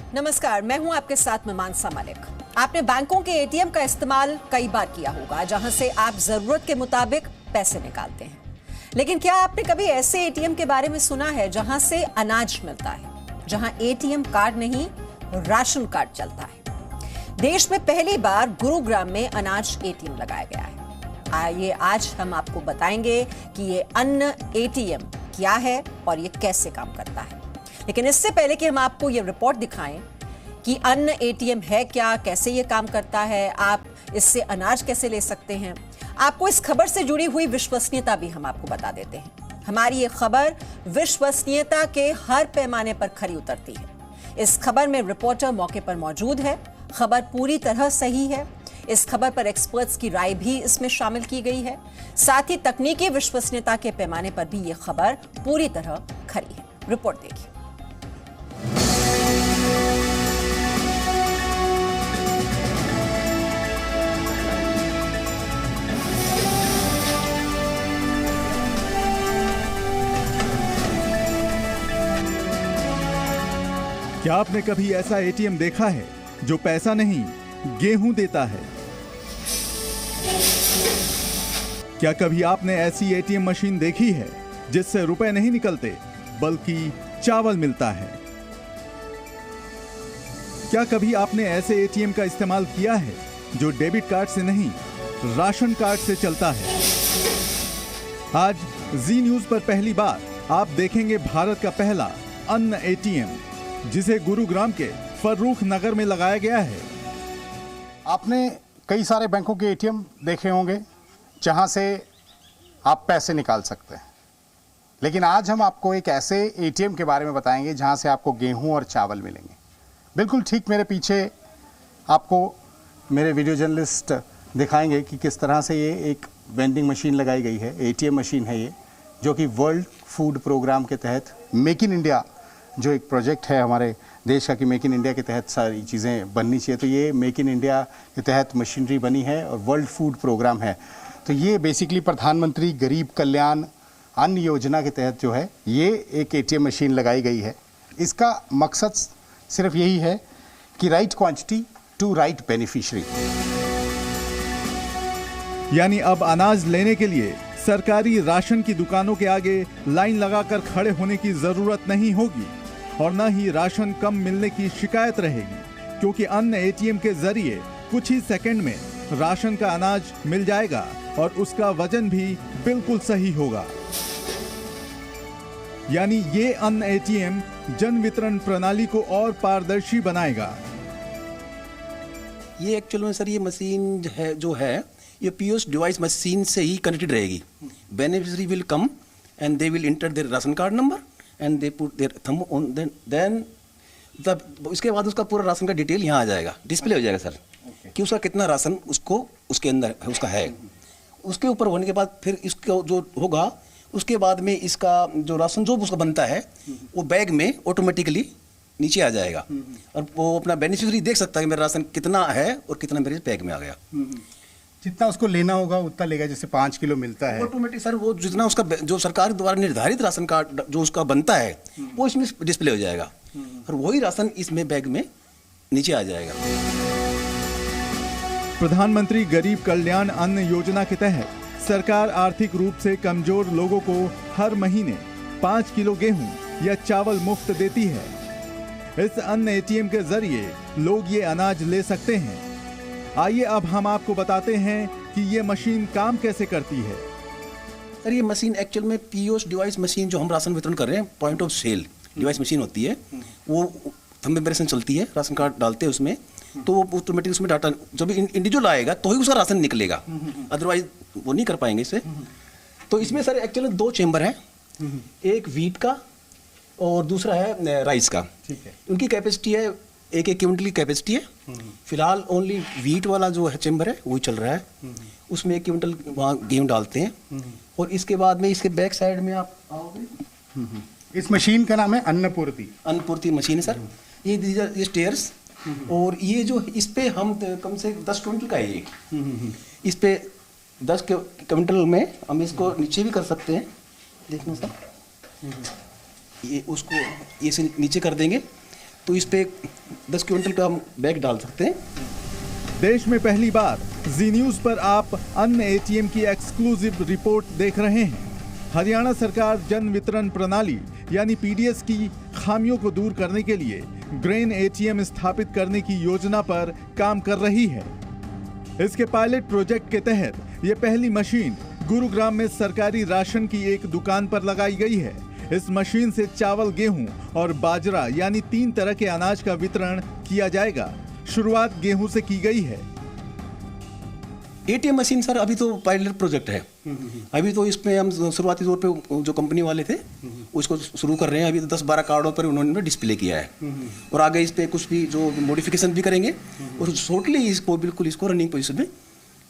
नमस्कार, मैं हूं आपके साथ में मानसा मलिक। आपने बैंकों के एटीएम का इस्तेमाल कई बार किया होगा, जहां से आप जरूरत के मुताबिक पैसे निकालते हैं। लेकिन क्या आपने कभी ऐसे एटीएम के बारे में सुना है जहां से अनाज मिलता है, जहां एटीएम कार्ड नहीं राशन कार्ड चलता है? देश में पहली बार गुरुग्राम में अनाज एटीएम लगाया गया है। आइए आज हम आपको बताएंगे कि ये अन्न एटीएम क्या है और ये कैसे काम करता है। लेकिन इससे पहले कि हम आपको ये रिपोर्ट दिखाएं कि अन्न एटीएम है क्या, कैसे ये काम करता है, आप इससे अनाज कैसे ले सकते हैं, आपको इस खबर से जुड़ी हुई विश्वसनीयता भी हम आपको बता देते हैं। हमारी ये खबर विश्वसनीयता के हर पैमाने पर खरी उतरती है। इस खबर में रिपोर्टर मौके पर मौजूद है, खबर पूरी तरह सही है। इस खबर पर एक्सपर्ट्स की राय भी इसमें शामिल की गई है। साथ ही तकनीकी विश्वसनीयता के पैमाने पर भी ये खबर पूरी तरह खरी है। रिपोर्ट देखिए। क्या आपने कभी ऐसा एटीएम देखा है जो पैसा नहीं गेहूं देता है? क्या कभी आपने ऐसी एटीएम मशीन देखी है जिससे रुपए नहीं निकलते बल्कि चावल मिलता है? क्या कभी आपने ऐसे एटीएम का इस्तेमाल किया है जो डेबिट कार्ड से नहीं राशन कार्ड से चलता है? आज जी न्यूज पर पहली बार आप देखेंगे भारत का पहला अन्न एटीएम, जिसे गुरुग्राम के फर्रुख नगर में लगाया गया है। आपने कई सारे बैंकों के एटीएम देखे होंगे जहां से आप पैसे निकाल सकते हैं, लेकिन आज हम आपको एक ऐसे एटीएम के बारे में बताएंगे जहां से आपको गेहूं और चावल मिलेंगे। बिल्कुल ठीक मेरे पीछे आपको मेरे वीडियो जर्नलिस्ट दिखाएंगे कि किस तरह से ये एक वेंडिंग मशीन लगाई गई है, एटीएम मशीन है ये, जो कि वर्ल्ड फूड प्रोग्राम के तहत मेक इन इंडिया जो एक प्रोजेक्ट है हमारे देश का कि मेक इन इंडिया के तहत सारी चीज़ें बननी चाहिए, तो ये मेक इन इंडिया के तहत मशीनरी बनी है और वर्ल्ड फूड प्रोग्राम है। तो ये बेसिकली प्रधानमंत्री गरीब कल्याण अन्न योजना के तहत जो है ये एक एटीएम मशीन लगाई गई है। इसका मकसद सिर्फ यही है कि right quantity to right beneficiary. यानी अब अनाज लेने के लिए सरकारी राशन की दुकानों के आगे लाइन लगाकर खड़े होने की जरूरत नहीं होगी और न ही राशन कम मिलने की शिकायत रहेगी, क्योंकि अन्न एटीएम के जरिए कुछ ही सेकंड में राशन का अनाज मिल जाएगा और उसका वजन भी बिल्कुल सही होगा। यानी ये अन्न एटीएम जन वितरण प्रणाली को और पारदर्शी बनाएगा। ये एक्चुअल में सर ये मशीन जो है ये पीओएस डिवाइस मशीन से ही कनेक्टेड रहेगी। Beneficiary will come and they will enter their ration card number and they put their thumb on then इसके बाद उसका पूरा राशन का डिटेल यहाँ आ जाएगा, डिस्प्ले हो जाएगा सर कि उसका कितना राशन उसको उसके अंदर उसका है। उसके ऊपर होने के बाद फिर इसको जो होगा उसके बाद में इसका जो राशन जो उसका बनता है वो बैग में ऑटोमेटिकली नीचे आ जाएगा और वो अपना बेनिफिशियरी देख सकता है कि मेरा राशन कितना है और कितना मेरे बैग में आ गया। जितना उसको लेना होगा उतना लेगा, जैसे 5 किलो मिलता है ऑटोमेटिक सर वो जितना उसका जो सरकार द्वारा निर्धारित राशन कार्ड जो उसका बनता है वो इसमें डिस्प्ले हो जाएगा और वही राशन इसमें बैग में नीचे आ जाएगा। प्रधानमंत्री गरीब कल्याण अन्न योजना के तहत सरकार आर्थिक रूप से कमजोर लोगों को हर महीने 5 किलो गेहूं या चावल मुफ्त देती है। इस अन्न एटीएम के जरिए लोग ये अनाज ले सकते हैं। आइए अब हम आपको बताते हैं कि ये मशीन काम कैसे करती है। सर ये मशीन एक्चुअल में पीओएस डिवाइस मशीन जो हम राशन वितरण कर रहे हैं, point of sale device machine होती है, वो थंब इम्प्रेशन चलती है, राशन कार्ड डालते हैं उसमें तो वो ऑटोमेटिक उसमें डाटा जब इंडिविजुअल आएगा तो ही उसका राशन निकलेगा, अदरवाइज वो नहीं कर पाएंगे इसे। तो इसमें सर एक्चुअली 2 चेंबर हैं, एक व्हीट का और दूसरा है राइस का। ठीक है। उनकी कैपेसिटी है 1 क्विंटल की कैपेसिटी है। फिलहाल ओनली व्हीट वाला जो है चेंबर है वही चल रहा है, उसमें 1 क्विंटल वहाँ गेहूँ डालते हैं और इसके बाद में इसके बैक साइड में आप आओगे। इस मशीन का नाम है अन्नपूर्ति मशीन है सर। ये स्टेयर्स और ये जो इस पे हम कम से 10 क्विंटल का है ये, इस पे 10 क्विंटल में हम इसको नीचे भी कर सकते हैं। देखना सर, ये उसको ये से नीचे कर देंगे तो इस पे 10 क्विंटल का हम बैग डाल सकते हैं। देश में पहली बार जी न्यूज पर आप अन्न एटीएम की एक्सक्लूसिव रिपोर्ट देख रहे हैं। हरियाणा सरकार जन वितरण प्रणाली यानी पीडीएस की खामियों को दूर करने के लिए ग्रेन एटीएम स्थापित करने की योजना पर काम कर रही है। इसके पायलट प्रोजेक्ट के तहत ये पहली मशीन गुरुग्राम में सरकारी राशन की एक दुकान पर लगाई गई है। इस मशीन से चावल, गेहूं और बाजरा यानी 3 तरह के अनाज का वितरण किया जाएगा। शुरुआत गेहूं से की गई है। एटीएम मशीन सर अभी तो पायलट प्रोजेक्ट है। अभी तो इसमें हम शुरुआती तौर पे जो कंपनी वाले थे उसको शुरू कर रहे हैं। अभी तो 10-12 कार्डों पर उन्होंने डिस्प्ले किया है और आगे इस पे कुछ भी जो मॉडिफिकेशन भी करेंगे और शॉर्टली इसको बिल्कुल इसको रनिंग पोजीशन में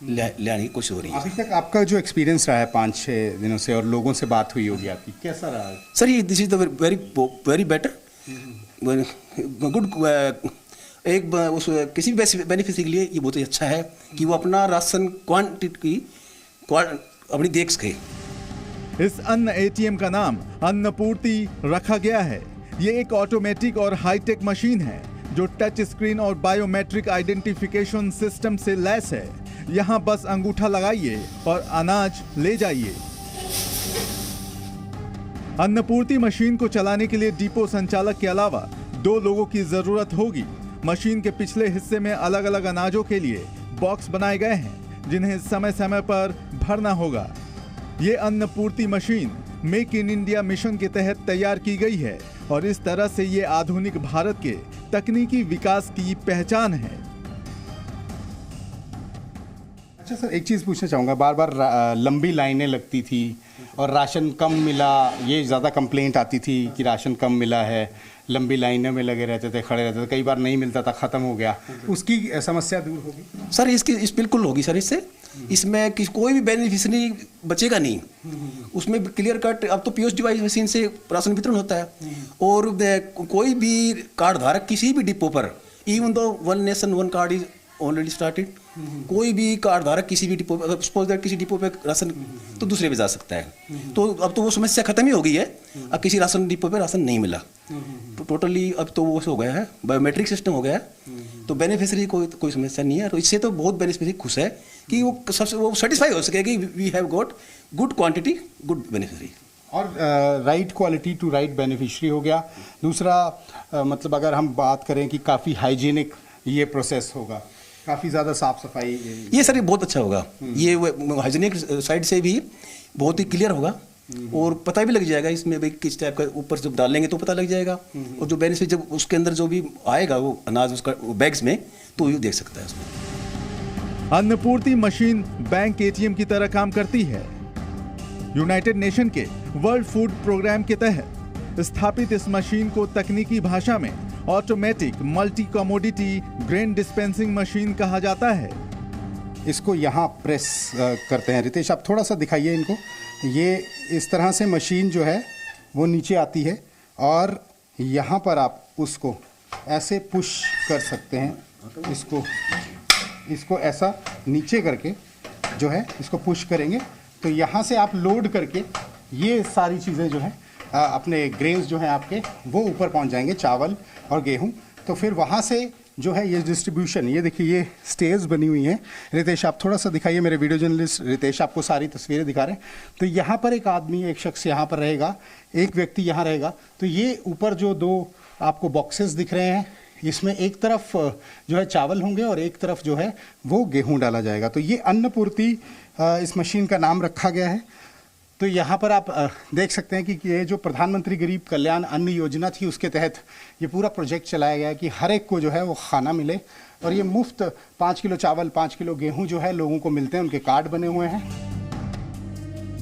ले आने की कोशिश हो रही है। अभी तक आपका जो एक्सपीरियंस रहा है 5-6 दिनों से और लोगों से बात हुई होगी आपकी, कैसा रहा है? सर ये this is the very better good. एक उस किसी भी बेनिफिशियरी के लिए ये बहुत ही अच्छा है कि वो अपना राशन क्वांटिटी अपनी देख सके। इस अन्न एटीएम का नाम अन्नपूर्ति रखा गया है। ये एक ऑटोमेटिक और हाईटेक मशीन है जो टच स्क्रीन और बायोमेट्रिक आइडेंटिफिकेशन सिस्टम से लैस है। यहाँ बस अंगूठा लगाइए और अनाज ले जाइए। अन्नपूर्ति मशीन को चलाने के लिए डिपो संचालक के अलावा 2 लोगों की जरूरत होगी। मशीन के पिछले हिस्से में अलग अलग अनाजों के लिए बॉक्स बनाए गए हैं जिन्हें समय समय पर भरना होगा। ये Annapurti machine make in India mission के तहत तैयार की गई है और इस तरह से ये आधुनिक भारत के तकनीकी विकास की पहचान है। अच्छा सर, एक चीज़ पूछना चाहूँगा, बार बार लंबी लाइनें लगती थी और राशन कम मिला, ये ज़्यादा कंप्लेंट आती थी कि राशन कम मिला है, लंबी लाइनों में लगे रहते थे, खड़े रहते थे, कई बार नहीं मिलता था, ख़त्म हो गया। उसकी समस्या दूर होगी सर? इस बिल्कुल होगी सर। इससे इसमें कोई भी बेनिफिशियरी बचेगा नहीं। उसमें क्लियर कट अब तो पीओएस डिवाइस मशीन से राशन वितरण होता है और कोई भी कार्ड धारक किसी भी डिपो पर, even though 1 nation 1 card is already started, कोई भी कार्ड धारक किसी भी डिपो, सपोज दैट किसी डिपो पे राशन तो दूसरे पे जा सकता है। तो अब तो वो समस्या खत्म ही हो गई है। अब किसी राशन डिपो पे राशन नहीं मिला तो टोटली अब तो वो हो गया है, बायोमेट्रिक सिस्टम हो गया है। तो बेनिफिशियरी कोई समस्या नहीं है। तो इससे तो बहुत बेनिफिशियरी खुश है कि वो सबसे वो सेटिस्फाई हो सके कि we have got good quantity, good beneficiary और right quality to right beneficiary हो गया। दूसरा मतलब अगर हम बात करें कि काफ़ी हाइजीनिक ये प्रोसेस होगा, काफ़ी ज़्यादा साफ सफाई, ये सर बहुत अच्छा होगा। ये हाइजीनिक साइड से भी बहुत ही क्लियर होगा और पता भी लग जाएगा इसमें भाई किस टाइप का ऊपर जब डालेंगे तो पता लग जाएगा। और जो बेनिफिट जब उसके अंदर जो भी आएगा वो अनाज उसका बैग्स में, तो ये देख सकता है उसमें। अन्नपूर्ति मशीन बैंक एटीएम की तरह काम करती है। यूनाइटेड नेशन के वर्ल्ड फूड प्रोग्राम के तहत स्थापित इस मशीन को तकनीकी भाषा में automatic multi commodity grain dispensing machine कहा जाता है। इसको यहाँ प्रेस करते हैं। रितेश, आप थोड़ा सा दिखाइए इनको। ये इस तरह से मशीन जो है वो नीचे आती है और यहाँ पर आप उसको ऐसे पुश कर सकते हैं। इसको ऐसा नीचे करके जो है इसको पुश करेंगे तो यहाँ से आप लोड करके ये सारी चीज़ें जो है अपने ग्रेन्स जो हैं आपके वो ऊपर पहुँच जाएंगे, चावल और गेहूँ। तो फिर वहाँ से जो है ये डिस्ट्रीब्यूशन, ये देखिए ये स्टेज बनी हुई हैं। रितेश, आप थोड़ा सा दिखाइए, मेरे वीडियो जर्नलिस्ट रितेश आपको सारी तस्वीरें दिखा रहे हैं। तो यहाँ पर एक आदमी, एक शख्स यहाँ पर रहेगा, एक व्यक्ति यहाँ रहेगा। तो ये ऊपर जो 2 आपको बॉक्सेस दिख रहे हैं, इसमें एक तरफ जो है चावल होंगे और एक तरफ जो है वो गेहूँ डाला जाएगा। तो ये अन्नपूर्ति इस मशीन का नाम रखा गया है। तो यहाँ पर आप देख सकते हैं कि ये जो प्रधानमंत्री गरीब कल्याण अन्न योजना थी उसके तहत ये पूरा प्रोजेक्ट चलाया गया है कि हर एक को जो है वो खाना मिले और ये मुफ्त 5 किलो चावल, 5 किलो गेहूं जो है लोगों को मिलते हैं, उनके कार्ड बने हुए हैं।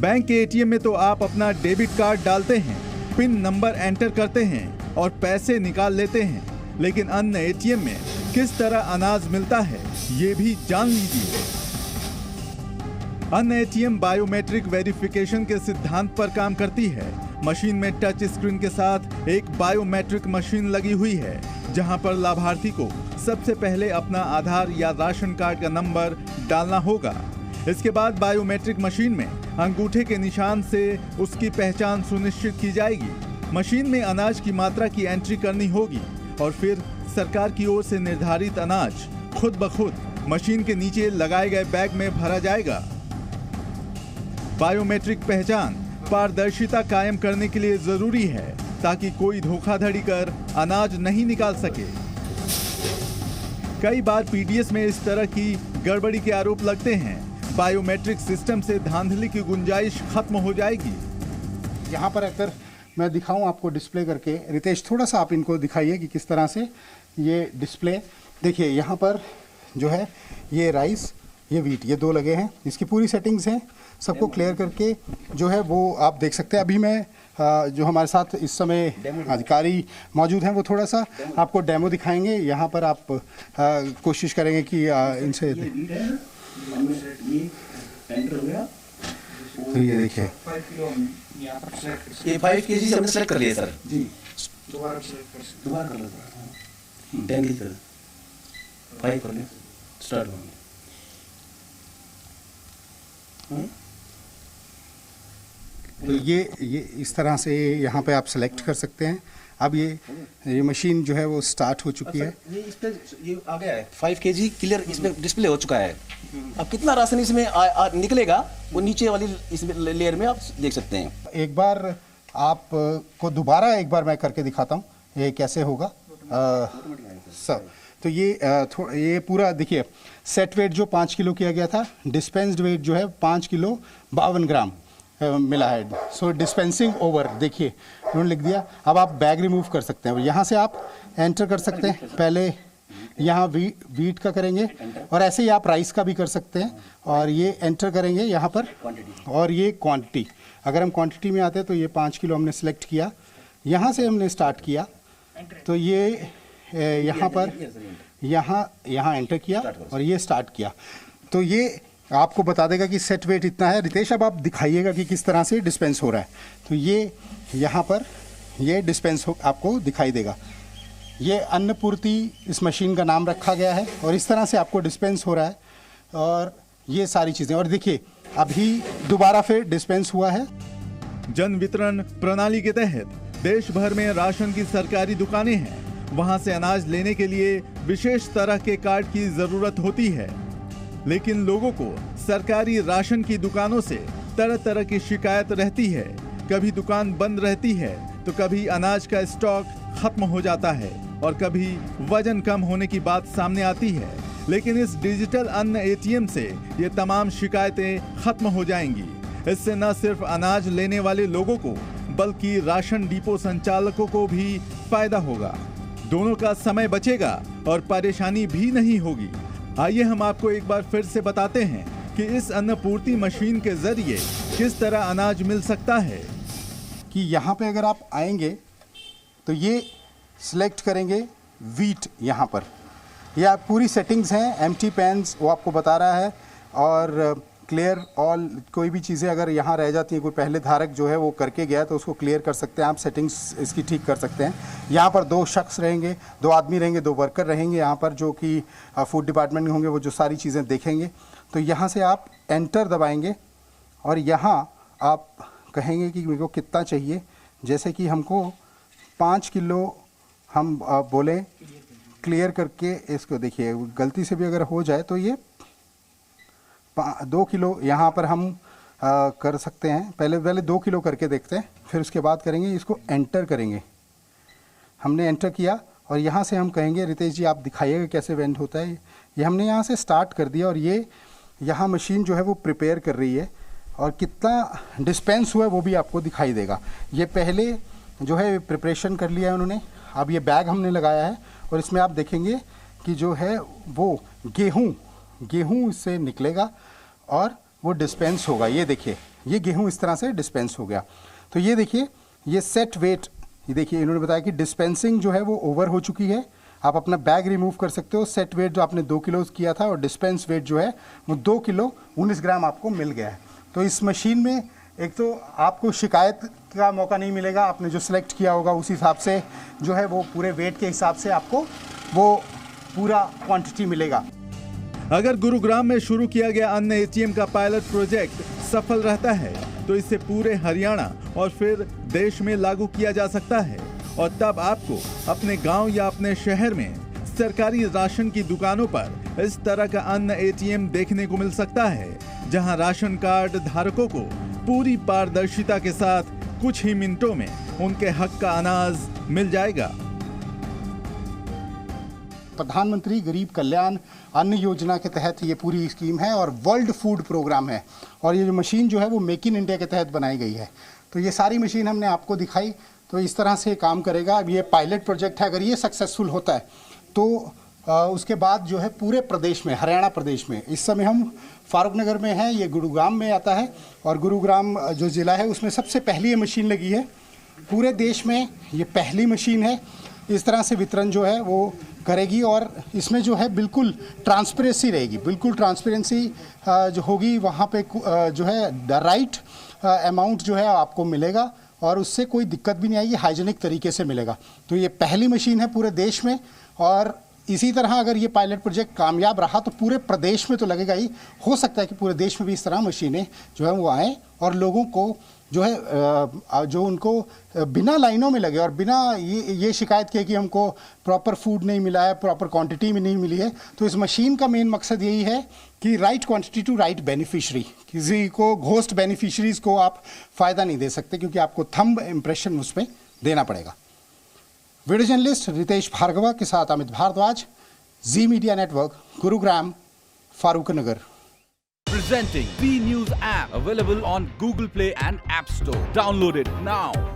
बैंक के एटीएम में तो आप अपना डेबिट कार्ड डालते हैं, पिन नंबर एंटर करते हैं और पैसे निकाल लेते हैं, लेकिन अन्न एटीएम में किस तरह अनाज मिलता है ये भी जान लीजिए। अन्न एटीएम बायोमेट्रिक वेरिफिकेशन के सिद्धांत पर काम करती है। मशीन में टच स्क्रीन के साथ एक बायोमेट्रिक मशीन लगी हुई है जहां पर लाभार्थी को सबसे पहले अपना आधार या राशन कार्ड का नंबर डालना होगा। इसके बाद बायोमेट्रिक मशीन में अंगूठे के निशान से उसकी पहचान सुनिश्चित की जाएगी। मशीन में अनाज की मात्रा की एंट्री करनी होगी और फिर सरकार की ओर से निर्धारित अनाज खुद ब खुद मशीन के नीचे लगाए गए बैग में भरा जाएगा। बायोमेट्रिक पहचान पारदर्शिता कायम करने के लिए जरूरी है ताकि कोई धोखाधड़ी कर अनाज नहीं निकाल सके। कई बार पीडीएस में इस तरह की गड़बड़ी के आरोप लगते हैं। बायोमेट्रिक सिस्टम से धांधली की गुंजाइश खत्म हो जाएगी। यहाँ पर अगर मैं दिखाऊं आपको डिस्प्ले करके, रितेश थोड़ा सा आप इनको दिखाइए कि किस तरह से ये डिस्प्ले। देखिए यहाँ पर जो है ये राइस, ये वीट, ये दो लगे हैं। इसकी पूरी सेटिंग्स हैं, सबको क्लियर करके जो है वो आप देख सकते हैं। अभी मैं जो हमारे साथ इस समय अधिकारी मौजूद हैं वो थोड़ा सा आपको डेमो दिखाएंगे। यहाँ पर आप कोशिश करेंगे कि इनसे तो ये देखिए ये 5 kg से हमने सेलेक्ट कर लिया सर जी। दोबारा कर लो 10 kg कर 5 कर ले स्टार्ट होंगे। तो ये इस तरह से यहाँ पे आप सेलेक्ट कर सकते हैं। अब ये मशीन जो है वो स्टार्ट हो चुकी है। ये इस पे ये आ गया है 5 kg क्लियर इसमें डिस्प्ले हो चुका है। अब कितना राशन इसमें निकलेगा वो नीचे वाली इस लेयर में आप देख सकते हैं। एक बार आपको दोबारा एक बार मैं करके दिखाता हूँ ये कैसे होगा सर। तो ये पूरा देखिए, सेट वेट जो 5 किलो किया गया था, डिस्पेंस्ड वेट जो है 5 किलो 52 ग्राम मिला है। सो डिस्पेंसिंग ओवर, देखिए उन्होंने लिख दिया। अब आप बैग रिमूव कर सकते हैं। यहाँ से आप एंटर कर सकते हैं। पहले यहाँ वीट का करेंगे और ऐसे ही आप राइस का भी कर सकते हैं। और ये एंटर करेंगे यहाँ पर, और ये क्वांटिटी, अगर हम क्वांटिटी में आते हैं तो ये 5 किलो हमने सेलेक्ट किया। यहाँ से हमने स्टार्ट किया तो ये यहाँ पर यहाँ एंटर किया और ये स्टार्ट किया तो ये आपको बता देगा कि सेट वेट इतना है। रितेश अब आप दिखाइएगा कि किस तरह से डिस्पेंस हो रहा है। तो ये यहाँ पर ये डिस्पेंस आपको दिखाई देगा। ये अन्नपूर्ति इस मशीन का नाम रखा गया है और इस तरह से आपको डिस्पेंस हो रहा है और ये सारी चीज़ें। और देखिए अभी दोबारा फिर डिस्पेंस हुआ है। जन वितरण प्रणाली के तहत देश भर में राशन की सरकारी दुकानें हैं। वहां से अनाज लेने के लिए विशेष तरह के कार्ड की जरूरत होती है, लेकिन लोगों को सरकारी राशन की दुकानों से तरह तरह की शिकायत रहती है। कभी दुकान बंद रहती है तो कभी अनाज का स्टॉक खत्म हो जाता है और कभी वजन कम होने की बात सामने आती है। लेकिन इस डिजिटल अन्न एटीएम से ये तमाम शिकायतें खत्म हो जाएंगी। इससे न सिर्फ अनाज लेने वाले लोगों को बल्कि राशन डिपो संचालकों को भी फायदा होगा। दोनों का समय बचेगा और परेशानी भी नहीं होगी। आइए हम आपको एक बार फिर से बताते हैं कि इस अन्नपूर्ति मशीन के जरिए किस तरह अनाज मिल सकता है। कि यहाँ पे अगर आप आएंगे तो ये सिलेक्ट करेंगे वीट। यहाँ पर ये आप पूरी सेटिंग्स हैं। एम्प्टी पैन्स वो आपको बता रहा है और क्लियर ऑल, कोई भी चीज़ें अगर यहाँ रह जाती हैं, कोई पहले धारक जो है वो करके गया तो उसको क्लियर कर सकते हैं आप, सेटिंग्स इसकी ठीक कर सकते हैं। यहाँ पर 2 शख्स रहेंगे, 2 आदमी रहेंगे, 2 वर्कर रहेंगे यहाँ पर जो कि फूड डिपार्टमेंट में होंगे, वो जो सारी चीज़ें देखेंगे। तो यहाँ से आप एंटर दबाएंगे और यहाँ आप कहेंगे कि मेरे को कितना चाहिए। जैसे कि हमको 5 किलो हम बोले क्लियर करके इसको, देखिए गलती से भी अगर हो जाए तो ये 2 किलो यहाँ पर हम कर सकते हैं। पहले 2 किलो करके देखते हैं, फिर उसके बाद करेंगे इसको एंटर करेंगे। हमने एंटर किया और यहाँ से हम कहेंगे रितेश जी आप दिखाइएगा कैसे वेंड होता है। ये हमने यहाँ से स्टार्ट कर दिया और ये यहाँ मशीन जो है वो प्रिपेयर कर रही है और कितना डिस्पेंस हुआ है वो भी आपको दिखाई देगा। ये पहले जो है प्रिपरेशन कर लिया है उन्होंने। अब ये बैग हमने लगाया है और इसमें आप देखेंगे कि जो है वो गेहूँ इससे निकलेगा और वो डिस्पेंस होगा। ये देखिए ये गेहूँ इस तरह से डिस्पेंस हो गया। तो ये देखिए ये सेट वेट, ये देखिए इन्होंने बताया कि डिस्पेंसिंग जो है वो ओवर हो चुकी है। आप अपना बैग रिमूव कर सकते हो। सेट वेट जो आपने 2 किलो किया था और डिस्पेंस वेट जो है वो 2 किलो 19 ग्राम आपको मिल गया है। तो इस मशीन में एक तो आपको शिकायत का मौका नहीं मिलेगा। आपने जो सिलेक्ट किया होगा उस हिसाब से जो है वो पूरे वेट के हिसाब से आपको वो पूरा क्वांटिटी मिलेगा। अगर गुरुग्राम में शुरू किया गया अन्न एटीएम का पायलट प्रोजेक्ट सफल रहता है तो इसे पूरे हरियाणा और फिर देश में लागू किया जा सकता है और तब आपको अपने गांव या अपने शहर में सरकारी राशन की दुकानों पर इस तरह का अन्न एटीएम देखने को मिल सकता है, जहां राशन कार्ड धारकों को पूरी पारदर्शिता के साथ कुछ ही मिनटों में उनके हक का अनाज मिल जाएगा। प्रधानमंत्री गरीब कल्याण अन्न योजना के तहत ये पूरी स्कीम है और वर्ल्ड फूड प्रोग्राम है, और ये जो मशीन जो है वो मेक इन इंडिया के तहत बनाई गई है। तो ये सारी मशीन हमने आपको दिखाई, तो इस तरह से काम करेगा। अब ये पायलट प्रोजेक्ट है, अगर ये सक्सेसफुल होता है तो उसके बाद जो है पूरे प्रदेश में, हरियाणा प्रदेश में, इस समय हम फारूकनगर में हैं, ये गुरुग्राम में आता है, और गुरुग्राम जो ज़िला है उसमें सबसे पहली ये मशीन लगी है। पूरे देश में ये पहली मशीन है। इस तरह से वितरण जो है वो करेगी, और इसमें जो है बिल्कुल ट्रांसपेरेंसी रहेगी, बिल्कुल ट्रांसपेरेंसी जो होगी वहाँ पे जो है द राइट अमाउंट जो है आपको मिलेगा, और उससे कोई दिक्कत भी नहीं आएगी, हाइजीनिक तरीके से मिलेगा। तो ये पहली मशीन है पूरे देश में, और इसी तरह अगर ये पायलट प्रोजेक्ट कामयाब रहा तो पूरे प्रदेश में तो लगेगा ही, हो सकता है कि पूरे देश में भी इस तरह मशीनें जो है वो आएँ और लोगों को जो है जो उनको बिना लाइनों में लगे और बिना ये शिकायत किए कि हमको प्रॉपर फूड नहीं मिला है, प्रॉपर क्वांटिटी में नहीं मिली है। तो इस मशीन का मेन मकसद यही है कि right quantity to right beneficiary, किसी को घोस्ट बेनिफिशरीज को आप फ़ायदा नहीं दे सकते, क्योंकि आपको थंब इम्प्रेशन उस पर देना पड़ेगा। वीडियो जर्नलिस्ट रितेश भार्गवा के साथ Amit Bharadwaj, Zee media network, Gurugram, Farukhnagar. Presenting B News app, available on Google Play and App Store. Download it now.